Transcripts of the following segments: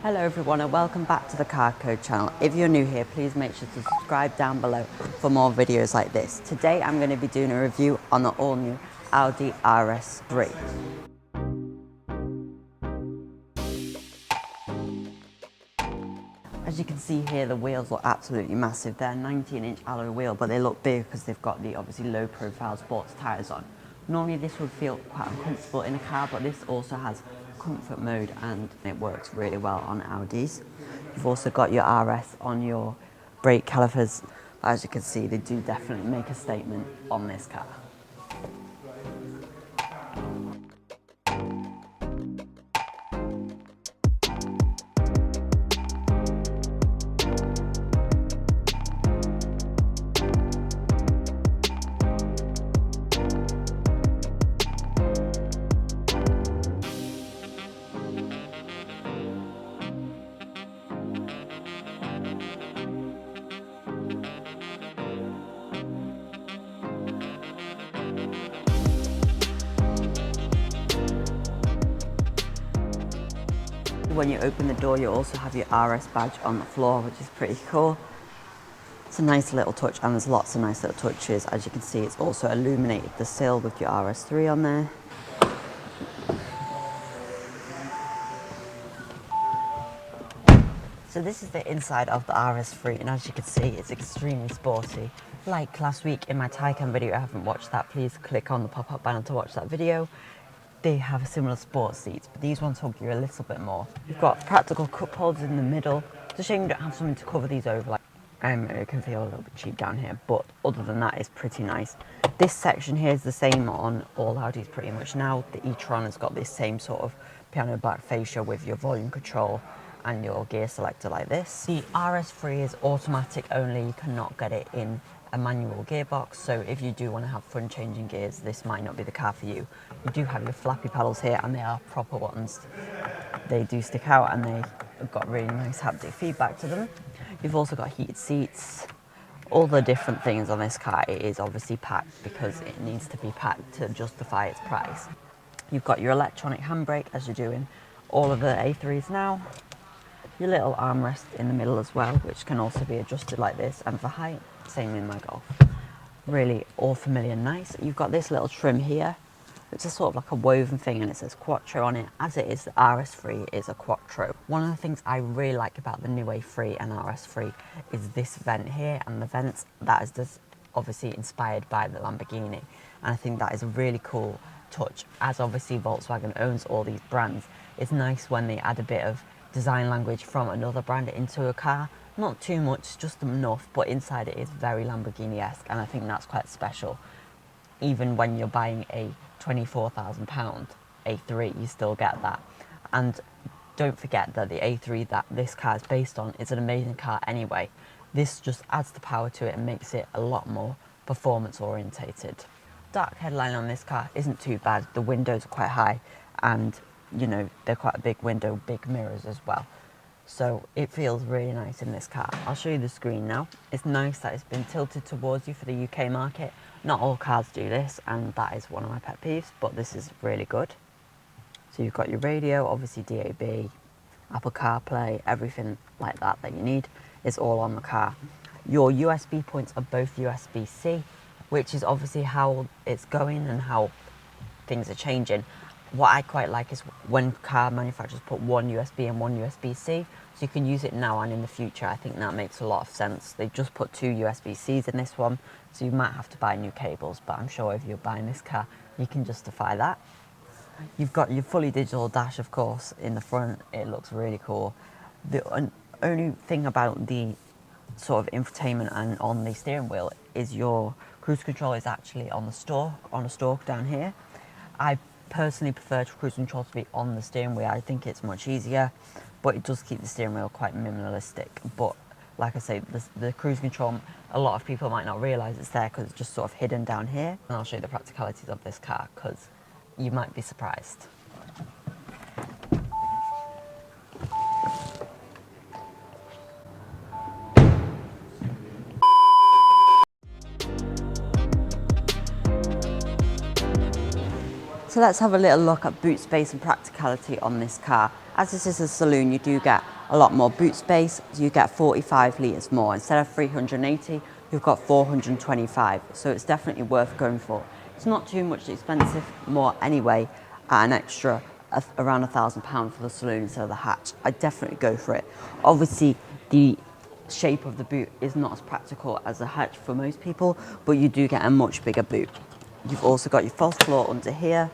Hello everyone and welcome back to the Carcode channel. If you're new here, please make sure to subscribe down below for more videos like this. Today I'm going to be doing a review on the all new Audi RS3. As you can see here, the wheels look absolutely massive. They're 19-inch alloy wheel, but they look big because they've got the obviously low profile sports tyres on. Normally this would feel quite uncomfortable in a car, but this also has comfort mode and it works really well on Audis. You've also got your RS on your brake calipers. As you can see, they do definitely make a statement on this car. When you open the door, you also have your RS badge on the floor, which is pretty cool. It's a nice little touch, and there's lots of nice little touches. As you can see, it's also illuminated the sill with your RS3 on there. So this is the inside of the RS3, and as you can see, it's extremely sporty. Like last week in my Taycan video, if you haven't watched that, please click on the pop-up banner to watch that video. They have similar sports seats, but these ones hug you a little bit more. You've got practical cup holders in the middle. It's a shame you don't have something to cover these over. It can feel a little bit cheap down here, but other than that, it's pretty nice. This section here is the same on all Audis pretty much now. The e-tron has got this same sort of piano black fascia with your volume control and your gear selector like this. The RS3 is automatic only. You cannot get it in a manual gearbox, so if you do want to have fun changing gears, this might not be the car for you. You do have your flappy pedals here, and they are proper ones. They do stick out and they've got really nice haptic feedback to them. You've also got heated seats. All the different things on this car, it is obviously packed because it needs to be packed to justify its price. You've got your electronic handbrake as you're doing all of the A3s now. Your little armrest in the middle as well, which can also be adjusted like this, and for height, same in my Golf. Really all familiar nice. You've got this little trim here. It's a sort of like a woven thing, and it says Quattro on it. As it is, the RS3 is a Quattro. One of the things I really like about the new A3 and RS3 is this vent here, and the vents, that is just obviously inspired by the Lamborghini. And I think that is a really cool touch. As obviously Volkswagen owns all these brands, it's nice when they add a bit of design language from another brand into a car. Not too much, just enough, but inside it is very Lamborghini-esque, and I think that's quite special. Even when you're buying a £24,000 A3, you still get that. And don't forget that the A3 that this car is based on is an amazing car anyway. This just adds the power to it and makes it a lot more performance orientated. Dark headline on this car isn't too bad. The windows are quite high, and you know, they're quite a big window, big mirrors as well. So it feels really nice in this car. I'll show you the screen now. It's nice that it's been tilted towards you for the UK market. Not all cars do this, and that is one of my pet peeves, but this is really good. So you've got your radio, obviously DAB, Apple CarPlay, everything like that that you need is all on the car. Your USB points are both USB-C, which is obviously how it's going and how things are changing. What I quite like is when car manufacturers put one USB and one USB-C, so you can use it now and in the future. I think that makes a lot of sense. They've just put two USB-Cs in this one, so you might have to buy new cables, but I'm sure if you're buying this car, you can justify that. You've got your fully digital dash, of course, in the front. It looks really cool. The only thing about the sort of infotainment and on the steering wheel is your cruise control is actually on the stalk down here. I personally prefer cruise control to be on the steering wheel. I think it's much easier, but it does keep the steering wheel quite minimalistic. But like I say, the cruise control, a lot of people might not realise it's there because it's just sort of hidden down here. And I'll show you the practicalities of this car because you might be surprised. So let's have a little look at boot space and practicality on this car. As this is a saloon, you do get a lot more boot space. So you get 45 litres more. Instead of 380, you've got 425. So it's definitely worth going for. It's not too much expensive more anyway, at an extra around £1,000 for the saloon instead of the hatch. I'd definitely go for it. Obviously, the shape of the boot is not as practical as a hatch for most people, but you do get a much bigger boot. You've also got your false floor under here.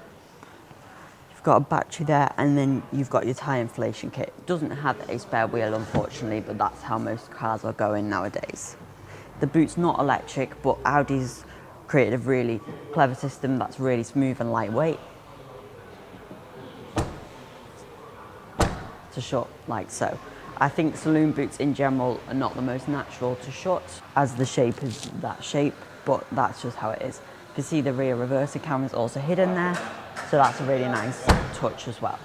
You've got a battery there, and then you've got your tyre inflation kit. It doesn't have a spare wheel, unfortunately, but that's how most cars are going nowadays. The boot's not electric, but Audi's created a really clever system that's really smooth and lightweight to shut like so. I think saloon boots in general are not the most natural to shut, as the shape is that shape, but that's just how it is. You can see the rear reversing camera is also hidden there, so that's a really nice touch as well.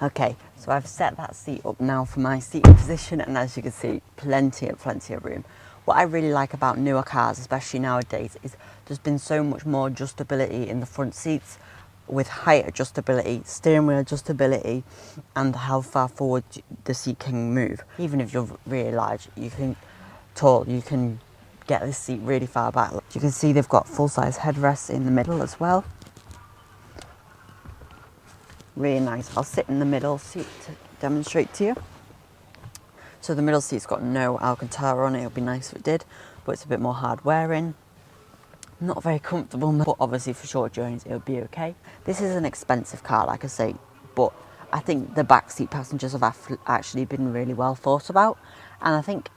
Okay, so I've set that seat up now for my seating position, and as you can see, plenty of room. What I really like about newer cars, especially nowadays, is there's been so much more adjustability in the front seats, with height adjustability, steering wheel adjustability, and how far forward the seat can move. Even if you're really large, you can get this seat really far back. You can see they've got full-size headrests in the middle as well. Really nice. I'll sit in the middle seat to demonstrate to you. So the middle seat's got no Alcantara on it. It would be nice if it did, but it's a bit more hard wearing. Not very comfortable, but obviously for short journeys it'll be okay. This is an expensive car, like I say, but I think the backseat passengers have actually been really well thought about, and I think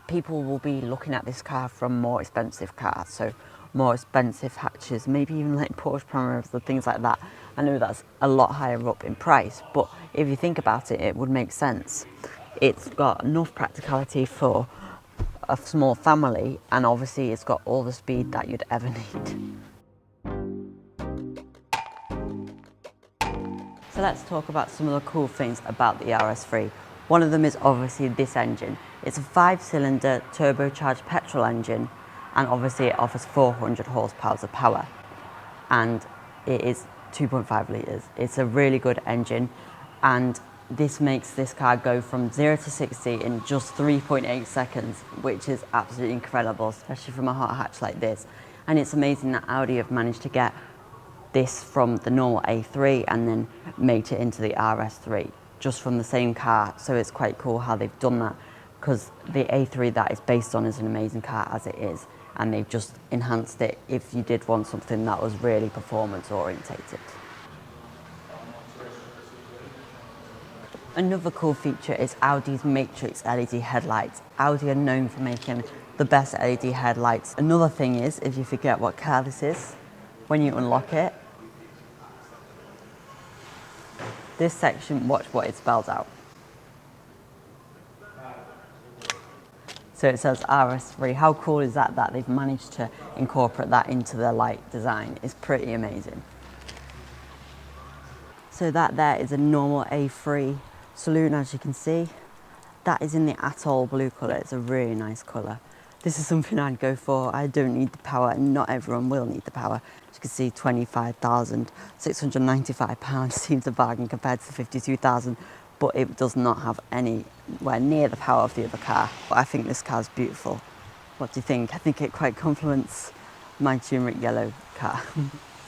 people will be looking at this car from more expensive cars, so more expensive hatches, maybe even like Porsche Panameras and things like that. I know that's a lot higher up in price, but if you think about it, it would make sense. It's got enough practicality for a small family, and obviously it's got all the speed that you'd ever need. So let's talk about some of the cool things about the RS3. One of them is obviously this engine. It's a 5-cylinder turbocharged petrol engine, and obviously it offers 400 horsepower of power, and it is 2.5 litres. It's a really good engine, and this makes this car go from 0 to 60 in just 3.8 seconds, which is absolutely incredible, especially from a hot hatch like this. And it's amazing that Audi have managed to get this from the normal A3 and then made it into the RS3, just from the same car. So it's quite cool how they've done that, because the A3 that is based on is an amazing car as it is, and they've just enhanced it if you did want something that was really performance orientated. Another cool feature is Audi's Matrix LED headlights. Audi are known for making the best LED headlights. Another thing is, if you forget what car this is, when you unlock it, this section, watch what it spells out. So it says RS3. How cool is that, that they've managed to incorporate that into their light design? It's pretty amazing. So that there is a normal A3 saloon, as you can see. That is in the Atoll blue colour. It's a really nice colour. This is something I'd go for. I don't need the power, and not everyone will need the power. As you can see, £25,695 seems a bargain compared to the £52,000, but it does not have anywhere near the power of the other car. But I think this car's beautiful. What do you think? I think it quite complements my turmeric yellow car.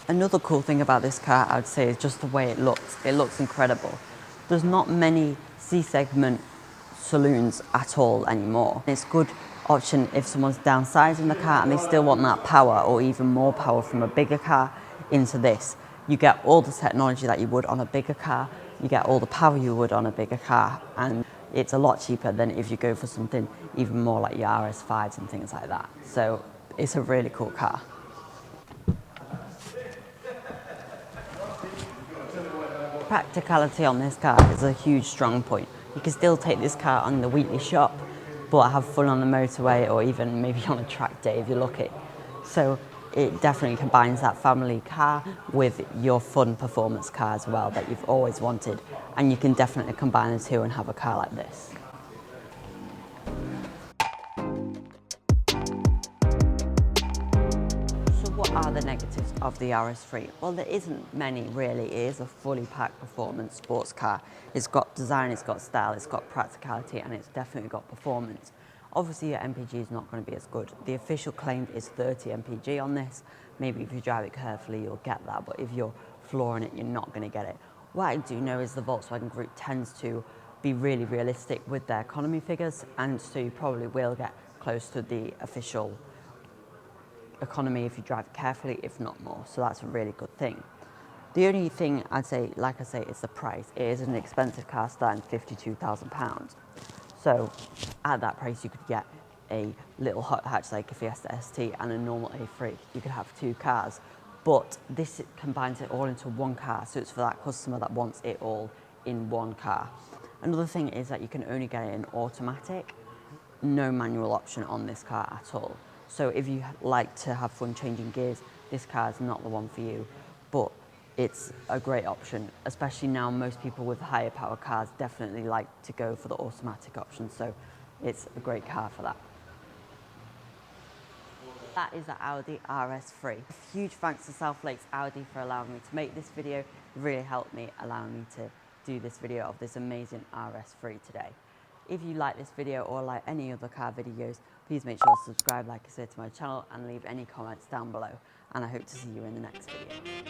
Another cool thing about this car, I would say, is just the way it looks. It looks incredible. There's not many C-segment saloons at all anymore. It's a good option if someone's downsizing the car and they still want that power, or even more power from a bigger car into this. You get all the technology that you would on a bigger car, you get all the power you would on a bigger car, and it's a lot cheaper than if you go for something even more like your RS5s and things like that. So it's a really cool car. Practicality on this car is a huge strong point. You can still take this car on the weekly shop, but have fun on the motorway, or even maybe on a track day if you're lucky. So it definitely combines that family car with your fun performance car as well that you've always wanted, and you can definitely combine the two and have a car like this. So what What are the negatives of the RS3? Well, there isn't many really. It is a fully packed performance sports car. It's got design, it's got style, it's got practicality, and it's definitely got performance. Obviously, your MPG is not going to be as good. The official claim is 30 MPG on this. Maybe if you drive it carefully, you'll get that, but if you're flooring it, you're not going to get it. What I do know is the Volkswagen Group tends to be really realistic with their economy figures, and so you probably will get close to the official economy if you drive it carefully, if not more. So that's a really good thing. The only thing I'd say, like I say, is the price. It is an expensive car starting £52,000. So at that price, you could get a little hot hatch like a Fiesta ST and a normal A3. You could have two cars, but this combines it all into one car. So it's for that customer that wants it all in one car. Another thing is that you can only get it in automatic, no manual option on this car at all. So if you like to have fun changing gears, this car is not the one for you, but it's a great option, especially now most people with higher power cars definitely like to go for the automatic option, so it's a great car for that. That is the Audi RS3. A huge thanks to South Lakes Audi for allowing me to make this video. It really helped me, allowing me to do this video of this amazing RS3 today. If you like this video or like any other car videos, please make sure to subscribe, like I said, to my channel and leave any comments down below. And I hope to see you in the next video.